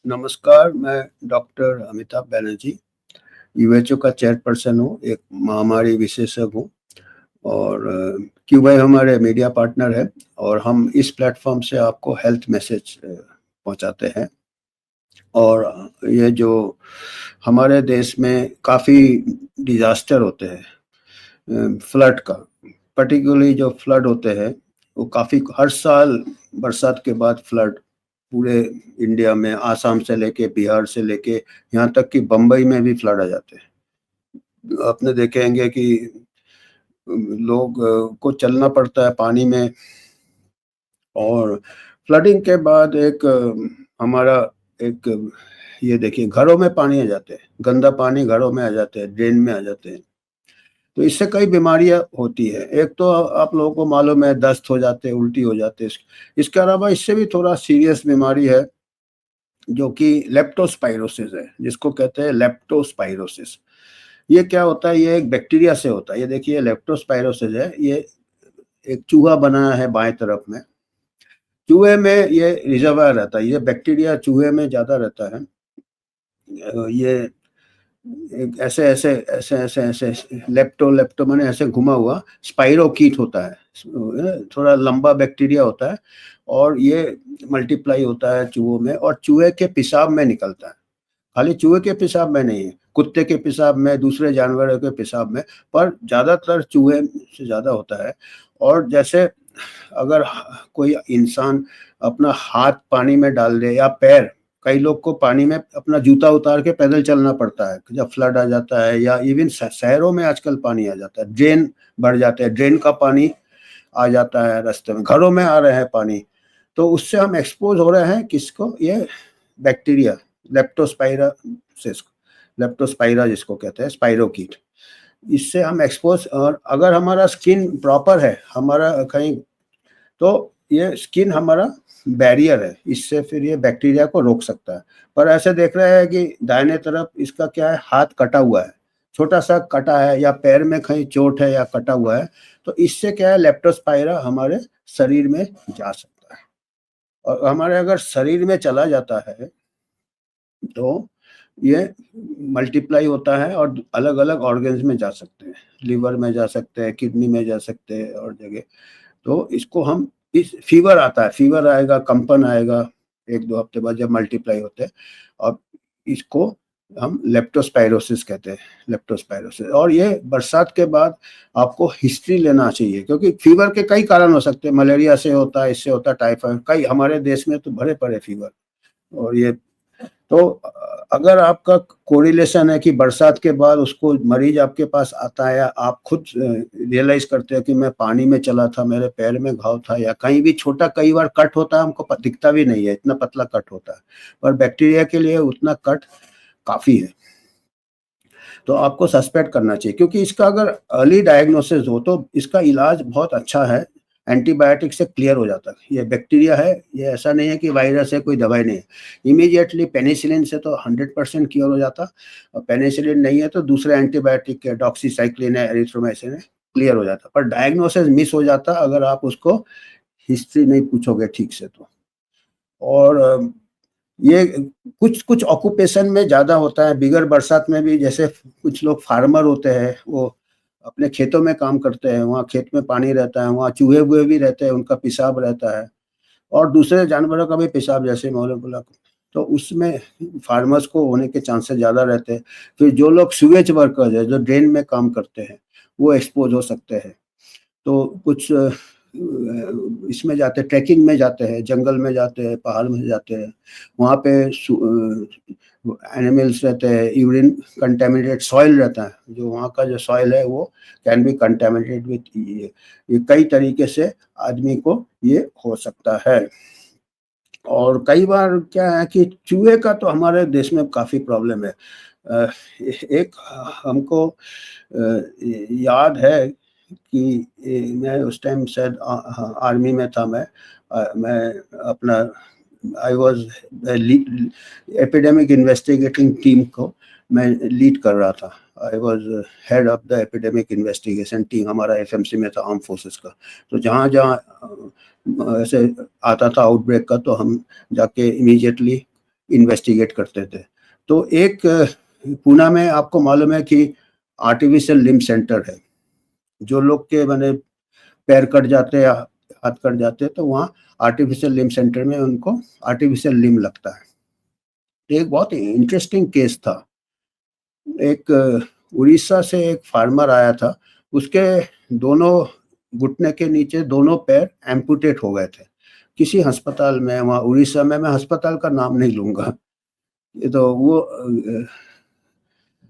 नमस्कार, मैं डॉक्टर अमिताभ बैनर्जी, यूएचओ का चेयरपर्सन हूँ, एक महामारी विशेषज्ञ हूँ और क्यूबाई हमारे मीडिया पार्टनर है और हम इस प्लेटफ़ॉर्म से आपको हेल्थ मैसेज पहुँचाते हैं। और ये जो हमारे देश में काफ़ी डिज़ास्टर होते हैं फ्लड का, पर्टिकुलरली जो फ्लड होते हैं, वो काफ़ी हर साल बरसात के बाद फ्लड पूरे इंडिया में आसाम से लेके बिहार से लेके यहाँ तक कि बम्बई में भी फ्लड आ जाते हैं। आपने देखेंगे कि लोग को चलना पड़ता है पानी में और फ्लडिंग के बाद हमारा एक ये देखिए घरों में पानी आ जाते हैं, गंदा पानी घरों में आ जाते हैं, ड्रेन में आ जाते हैं। तो इससे कई बीमारियाँ होती है। एक तो आप लोगों को मालूम है दस्त हो जाते हैं, उल्टी हो जाते हैं। इसके अलावा इससे भी थोड़ा सीरियस बीमारी है जो कि लेप्टोस्पाइरोसिस है, जिसको कहते हैं लेप्टोस्पाइरोसिस। ये क्या होता है? ये एक बैक्टीरिया से होता है। ये देखिए लेप्टोस्पाइरोसिस है, ये एक चूहा बना है बाएँ तरफ में। चूहे में ये रिजर्वायर रहता है, ये बैक्टीरिया चूहे में ज़्यादा रहता है। ये एक ऐसे लेप्टो माने ऐसे घुमा हुआ स्पाइरोकीट होता है। थोड़ा लंबा बैक्टीरिया होता है और ये मल्टीप्लाई होता है चूहों में और चूहे के पेशाब में निकलता है। खाली चूहे के पेशाब में नहीं है, कुत्ते के पेशाब में, दूसरे जानवरों के पेशाब में, पर ज़्यादातर चूहे से ज़्यादा होता है। और जैसे अगर कोई इंसान अपना हाथ पानी में डाल दे या पैर, कई लोग को पानी में अपना जूता उतार के पैदल चलना पड़ता है जब फ्लड आ जाता है, या इवन शहरों में आजकल पानी आ जाता है, ड्रेन भर जाते हैं, ड्रेन का पानी आ जाता है रास्ते में, घरों में आ रहे हैं पानी। तो उससे हम एक्सपोज हो रहे हैं किसको? ये बैक्टीरिया लेप्टोस्पाइरोसिस, लेप्टोस्पाइरा जिसको कहते हैं, स्पाइरोकीट। इससे हम एक्सपोज, और अगर हमारा स्किन प्रॉपर है, हमारा कहीं, तो ये स्किन हमारा बैरियर है, इससे फिर ये बैक्टीरिया को रोक सकता है। पर ऐसे देख रहे हैं कि दाहिने तरफ इसका क्या है, हाथ कटा हुआ है, छोटा-सा कटा है, या पैर में कहीं चोट है या कटा हुआ है, तो इससे क्या है, लेप्टोस्पाइरा हमारे शरीर में जा सकता है। और हमारे अगर शरीर में चला जाता है, तो ये मल्टीप्लाई होता है और अलग-अलग ऑर्गन्स में जा सकते हैं, लिवर में जा सकते हैं, किडनी में जा सकते हैं और जगह। तो इसको हम इस फीवर आता है, फीवर आएगा, कंपन आएगा 1-2 हफ्ते बाद जब मल्टीप्लाई होते हैं, और इसको हम लेप्टोस्पाइरोसिस कहते हैं, लेप्टोस्पाइरोसिस। और ये बरसात के बाद आपको हिस्ट्री लेना चाहिए, क्योंकि फीवर के कई कारण हो सकते हैं, मलेरिया से होता है, इससे होता है, टाइफाइड, कई हमारे देश में तो भरे पड़े फीवर। और ये तो अगर आपका कोरिलेशन है कि बरसात के बाद उसको मरीज आपके पास आता है, या आप खुद रियलाइज़ करते हो कि मैं पानी में चला था, मेरे पैर में घाव था, या कहीं भी छोटा कई बार कट होता है, हमको दिखता भी नहीं है, इतना पतला कट होता है, पर बैक्टीरिया के लिए उतना कट काफ़ी है। तो आपको सस्पेक्ट करना चाहिए, क्योंकि इसका अगर अर्ली डायग्नोसिस हो तो इसका इलाज बहुत अच्छा है, एंटीबायोटिक से क्लियर हो जाता है। ये बैक्टीरिया है, ये ऐसा नहीं है कि वायरस है, कोई दवाई नहीं है। इमीडिएटली पेनिसिलिन से तो 100% क्योर हो जाता, और पेनिसिलिन नहीं है तो दूसरे एंटीबायोटिक है, डॉक्सीसाइक्लिन है, एरिथ्रोमाइसिन है, क्लियर हो जाता। पर डायग्नोसिस मिस हो जाता अगर आप उसको हिस्ट्री नहीं पूछोगे ठीक से तो। और ये कुछ ऑक्यूपेशन में ज़्यादा होता है, बिगर बरसात में भी, जैसे कुछ लोग फार्मर होते हैं, वो अपने खेतों में काम करते हैं, वहाँ खेत में पानी रहता है, वहाँ चूहे-वूहे भी रहते हैं, उनका पेशाब रहता है, और दूसरे जानवरों का भी पेशाब, जैसे मैंने बोला, तो उसमें फार्मर्स को होने के चांसेस ज़्यादा रहते हैं। फिर जो लोग सीवेज वर्कर्स हैं, जो ड्रेन में काम करते हैं, वो एक्सपोज़ हो सकते हैं। तो कुछ इसमें जाते हैं, ट्रैकिंग में जाते हैं, जंगल में जाते हैं, पहाड़ में जाते हैं, वहाँ पे एनिमल्स रहते हैं, यूरिन कंटामिनेटेड सॉइल रहता है, जो वहाँ का जो सॉइल है वो कैन बी कंटामिनेटेड विथ ये कई तरीके से आदमी को ये हो सकता है। और कई बार क्या है कि चूहे का तो हमारे देश में काफ़ी प्रॉब्लम है। अ, एक हमको याद है कि मैं उस टाइम शायद हाँ, आर्मी में था मैं। मैं अपना I was lead epidemic investigating team को मैं लीड कर रहा था। I was head of the epidemic investigation team, हमारा एफएमसी में था, आर्म फोर्सेस का। तो जहाँ-जहाँ ऐसे आता था आउटब्रेक का, तो हम जाके इमीडिएटली इन्वेस्टिगेट करते थे। तो एक पूना में आपको मालूम है कि आर्टिफिशियल लिम्ब सेंटर है। जो लोग के माने पैर कट जाते हैं या हाथ कट जाते हैं तो वहाँ आर्टिफिशियल लिम्ब सेंटर में उनको आर्टिफिशियल लिम्ब लगता है। तो एक बहुत इंटरेस्टिंग केस था। एक उड़ीसा से एक फार्मर आया था, उसके दोनों घुटने के नीचे दोनों पैर एम्पुटेट हो गए थे। किसी अस्पताल में वहाँ उड़ीसा में, मैं अस्पताल का नाम नहीं लूँगा। ये तो वो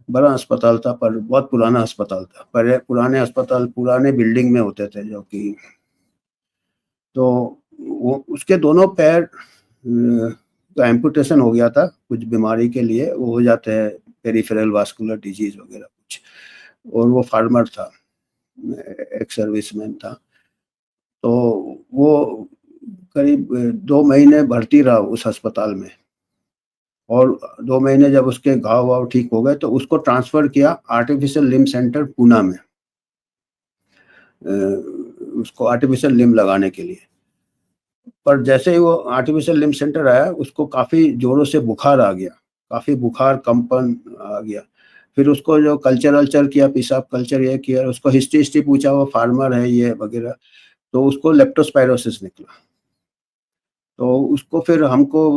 बड़ा अस्पताल था पर बहुत पुराना अस्पताल था। पहले पुराने अस्पताल पुराने बिल्डिंग में होते थे जो कि तो वो उसके दोनों पैर का एम्पुटेशन हो गया था कुछ बीमारी के लिए, वो हो जाते हैं पेरिफेरल वास्कुलर डिजीज़ वगैरह कुछ। और वो फार्मर था, एक सर्विसमैन था। तो वो करीब 2 महीने भर्ती रहा उस अस्पताल में और 2 महीने जब उसके घाव-वाव ठीक हो गए तो उसको ट्रांसफ़र किया आर्टिफिशियल लिम्ब सेंटर पूना में। उसको आर्टिफिशियल लिम्ब लगाने के लिए। पर जैसे ही वो आर्टिफिशियल लिम्ब सेंटर आया, उसको काफ़ी ज़ोरों से बुखार आ गया, काफ़ी बुखार, कंपन आ गया। फिर उसको जो कल्चर-वल्चर किया, पेशाब कल्चर ये किया, उसको हिस्ट्री-विस्ट्री पूछा, वो फार्मर है ये वगैरह, तो उसको लेप्टोस्पायरोसिस निकला। तो उसको फिर हमको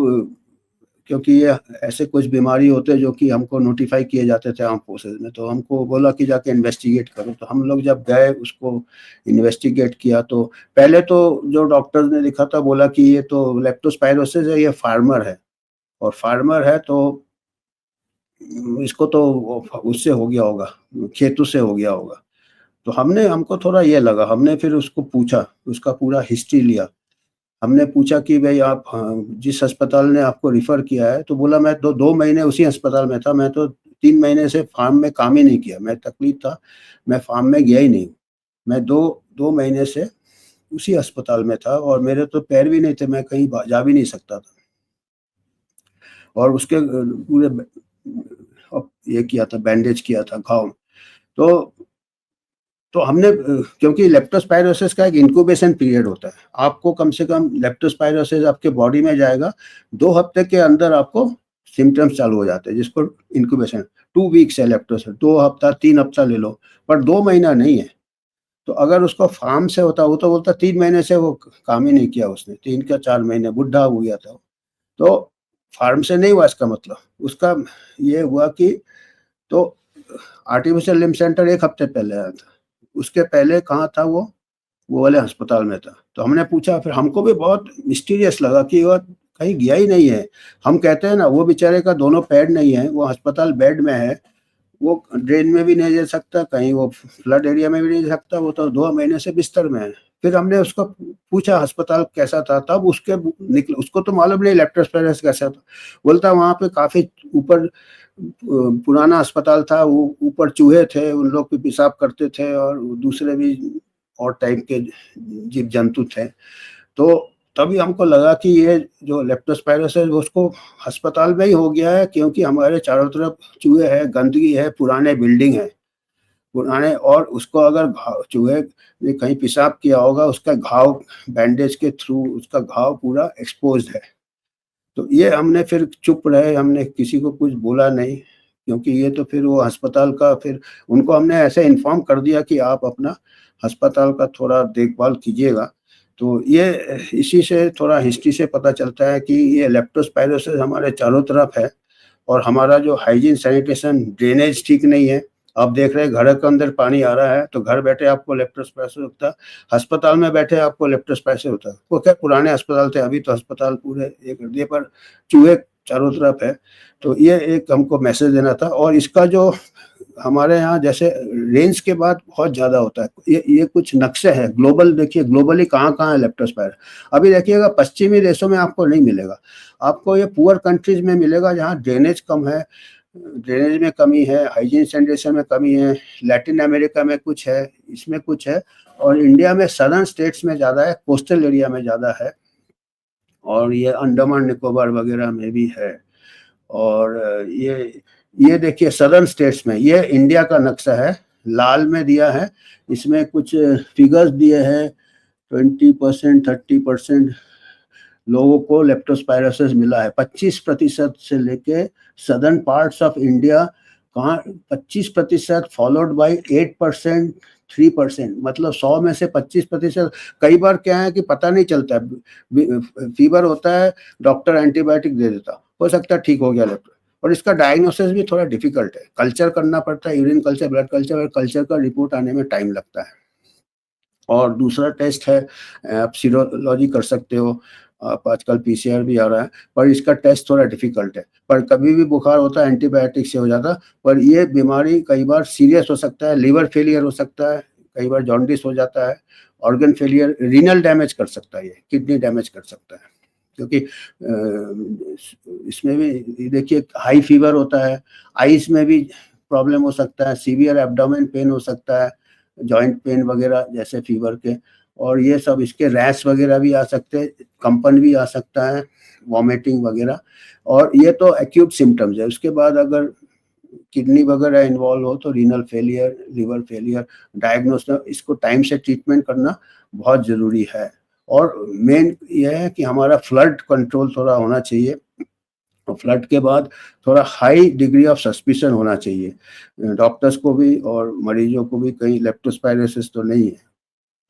क्योंकि ये ऐसे कुछ बीमारी होते हैं जो कि हमको नोटिफ़ाई किए जाते थे आर्म्ड फोर्सेस में, तो हमको बोला कि जाके इन्वेस्टिगेट करो। तो हम लोग जब गए उसको इन्वेस्टिगेट किया तो पहले तो जो डॉक्टर्स ने लिखा था बोला कि ये तो लेप्टोस्पायरोसिस है, ये फार्मर है और फार्मर है तो इसको तो उससे हो गया होगा, खेतों से हो गया होगा। तो हमको थोड़ा ये लगा, हमने फिर उसको पूछा, उसका पूरा हिस्ट्री लिया। हमने पूछा कि भई आप जिस अस्पताल ने आपको रेफ़र किया है, तो बोला मैं तो 2 महीने उसी अस्पताल में था, मैं तो 3 महीने से फार्म में काम ही नहीं किया, मैं तकलीफ़ था, मैं फार्म में गया ही नहीं। मैं 2 महीने से उसी अस्पताल में था और मेरे तो पैर भी नहीं थे, मैं कहीं जा भी नहीं सकता था। और उसके पूरे ये किया था, बैंडेज किया था घाव। तो हमने क्योंकि लेप्टोस्पायरोसिस का एक इंक्यूबेशन पीरियड होता है। आपको कम से कम लेप्टोस्पायरोसिस आपके बॉडी में जाएगा, 2 हफ्ते के अंदर आपको सिम्पटम्स चालू हो जाते हैं, जिसको इंक्यूबेशन 2 वीक्स है लेप्टोस 2 हफ्ता, 3 हफ्ता ले लो, पर 2 महीना नहीं है। तो अगर उसको फार्म से होता, वो तो बोलता 3 महीने से वो काम ही नहीं किया उसने, 3 क्या 4 महीने बुड्ढा हो गया था वो। तो फार्म से नहीं हुआ इसका मतलब, उसका ये हुआ कि तो आर्टिफिशियल लिम्ब सेंटर 1 हफ्ते पहले आया था। उसके पहले कहाँ था वो वाले अस्पताल में था। तो हमने पूछा, फिर हमको भी बहुत मिस्टीरियस लगा कि वो कहीं गया ही नहीं है। हम कहते हैं ना, वो बेचारे का दोनों पैर नहीं है, वो अस्पताल बेड में है, वो ड्रेन में भी नहीं जा सकता, कहीं वो फ्लड एरिया में भी नहीं जा सकता, वो तो 2 महीने से बिस्तर में है। फिर हमने उसको पूछा अस्पताल कैसा था, तब उसको तो मालूम नहीं लेप्टोस्पायरोसिस कैसा था। बोलता वहाँ पे काफ़ी ऊपर पुराना अस्पताल था, वो ऊपर चूहे थे, उन लोग पे पेशाब करते थे और दूसरे भी और टाइप के जीव-जंतु थे। तो तभी हमको लगा कि ये जो लेप्टोस्पायरोसिस उसको अस्पताल में ही हो गया है, क्योंकि हमारे चारों तरफ चूहे हैं, गंदगी है, पुराने बिल्डिंग है, पुराने, और उसको अगर घाव चूहे ने कहीं पेशाब किया होगा, उसका घाव बैंडेज के थ्रू उसका घाव पूरा एक्सपोज़्ड है। तो ये हमने फिर चुप रहे, हमने किसी को कुछ बोला नहीं, क्योंकि ये तो फिर वो अस्पताल का, फिर उनको हमने ऐसे इन्फॉर्म कर दिया कि आप अपना अस्पताल का थोड़ा देखभाल कीजिएगा। तो ये इसी से थोड़ा हिस्ट्री से पता चलता है कि ये लेप्टोस्पायरोसिस हमारे चारों तरफ है और हमारा जो हाइजीन, सैनिटेशन, ड्रेनेज ठीक नहीं है। आप देख रहे हैं घर के अंदर पानी आ रहा है, तो घर बैठे आपको लेप्टोस्पायरोसिस होता है, अस्पताल में बैठे आपको लेप्टोस्पायरोसिस होता है। वो क्या पुराने अस्पताल थे, अभी तो अस्पताल पूरे ये कर दिए, पर चूहे चारों तरफ है। तो ये एक हमको मैसेज देना था। और इसका जो हमारे यहाँ जैसे रेंज के बाद बहुत ज़्यादा होता है। ये कुछ नक्शे हैं, ग्लोबल देखिए, ग्लोबली कहाँ-कहाँ है लेप्टोस्पायरोसिस। अभी देखिएगा पश्चिमी देशों में आपको नहीं मिलेगा, आपको ये पुअर कंट्रीज़ में मिलेगा जहाँ ड्रेनेज कम है, ड्रेनेज में कमी है, हाइजीन सैनिटेशन में कमी है, लैटिन अमेरिका में कुछ है, इसमें कुछ है, और इंडिया में सदर्न स्टेट्स में ज़्यादा है, कोस्टल एरिया में ज़्यादा है, और ये अंडमान निकोबार वगैरह में भी है। और ये देखिए सदर्न स्टेट्स में, ये इंडिया का नक्शा है, लाल में दिया है, इसमें कुछ फिगर्स दिए हैं, 20%, 30%, लोगों को लेप्टोस्पायरोसिस मिला है। 25% से लेके सदर्न पार्ट्स ऑफ इंडिया, कहाँ 25% फॉलोड बाय 8%, 3%, मतलब 100 में से 25%। कई बार क्या है कि पता नहीं चलता है, फीवर होता है, डॉक्टर एंटीबायोटिक दे देता, हो सकता है ठीक हो गया लेप्टो, और इसका डायग्नोसिस भी थोड़ा डिफिकल्ट है। कल्चर करना पड़ता है, यूरिन कल्चर, ब्लड कल्चर, और कल्चर का रिपोर्ट आने में टाइम लगता है। और दूसरा टेस्ट है, आप सीरोलॉजी कर सकते हो, आप आजकल पीसीआर भी आ रहा है, पर इसका टेस्ट थोड़ा डिफिकल्ट है। पर कभी भी बुखार होता है एंटीबायोटिक से हो जाता, पर ये बीमारी कई बार सीरियस हो सकता है, लिवर फेलियर हो सकता है, कई बार जॉन्डिस हो जाता है, ऑर्गन फेलियर, रीनल डैमेज कर सकता है, ये किडनी डैमेज कर सकता है। क्योंकि इसमें भी देखिए हाई फीवर होता है, आइस में भी प्रॉब्लम हो सकता है, सीवियर एब्डोमेन पेन हो सकता है, जॉइंट पेन वगैरह जैसे फीवर के, और ये सब, इसके रैश वगैरह भी आ सकते हैं, कंपन भी आ सकता है, वॉमिटिंग वगैरह। और ये तो एक्यूट सिम्टम्स है। उसके बाद अगर किडनी वगैरह इन्वॉल्व हो तो renal failure, liver failure, diagnose, इसको टाइम से ट्रीटमेंट करना बहुत ज़रूरी है। और मेन ये है कि हमारा फ्लड कंट्रोल थोड़ा होना चाहिए, और फ्लड के बाद थोड़ा हाई डिग्री ऑफ सस्पिशन होना चाहिए डॉक्टर्स को भी और मरीजों को भी, कहीं लेप्टोस्पायरोसिस तो नहीं है।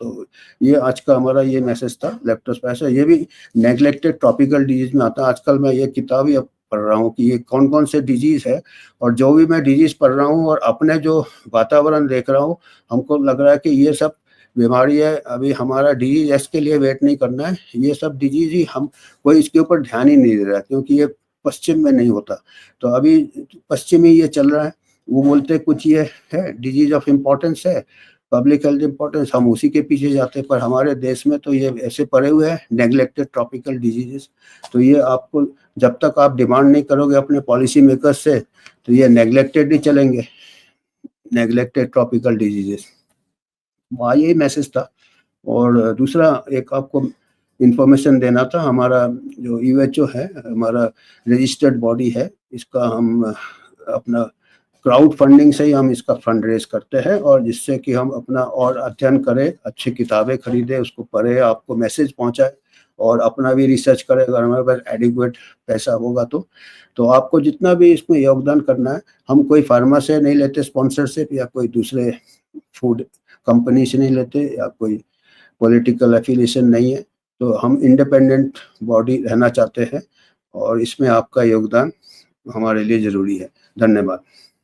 तो ये आज का हमारा ये मैसेज था, लेप्टोस्पायरोसिस ये भी नेग्लेक्टेड ट्रॉपिकल डिजीज में आता है। आजकल मैं ये किताब ही अब पढ़ रहा हूँ कि ये कौन कौन से डिजीज है, और जो भी मैं डिजीज पढ़ रहा हूँ और अपने जो वातावरण देख रहा हूँ, हमको लग रहा है कि ये सब बीमारी है। अभी हमारा डिजीज एस के लिए वेट नहीं करना है, ये सब डिजीज ही हम, कोई इसके ऊपर ध्यान ही नहीं दे रहा, क्योंकि ये पश्चिम में नहीं होता। तो अभी पश्चिम ही ये चल रहा है, वो बोलते कुछ ये है डिजीज ऑफ इम्पोर्टेंस है, पब्लिक हेल्थ इम्पोर्टेंस, हम उसी के पीछे जाते हैं। पर हमारे देश में तो ये ऐसे पड़े हुए हैं नेग्लेक्टेड ट्रॉपिकल डिजीजेस। तो ये आपको, जब तक आप डिमांड नहीं करोगे अपने पॉलिसी मेकर्स से, तो ये नेग्लेक्टेड ही चलेंगे, नेग्लेक्टेड ट्रॉपिकल डिजीजेस। वहाँ यही मैसेज था। और दूसरा एक आपको इन्फॉर्मेशन देना था, हमारा जो यूएचओ है, हमारा रजिस्टर्ड बॉडी है, इसका हम अपना क्राउड फंडिंग से ही हम इसका फंड रेज करते हैं, और जिससे कि हम अपना और अध्ययन करें, अच्छी किताबें खरीदें, उसको पढ़े, आपको मैसेज पहुंचाए, और अपना भी रिसर्च करें अगर हमारे पास एडिक्वेट पैसा होगा तो आपको जितना भी इसमें योगदान करना है, हम कोई फार्मा से नहीं लेते स्पॉन्सरशिप, या कोई दूसरे फूड कंपनी से नहीं लेते, या कोई पॉलिटिकल एफिलिएशन नहीं है। तो हम इंडिपेंडेंट बॉडी रहना चाहते हैं, और इसमें आपका योगदान हमारे लिए ज़रूरी है। धन्यवाद।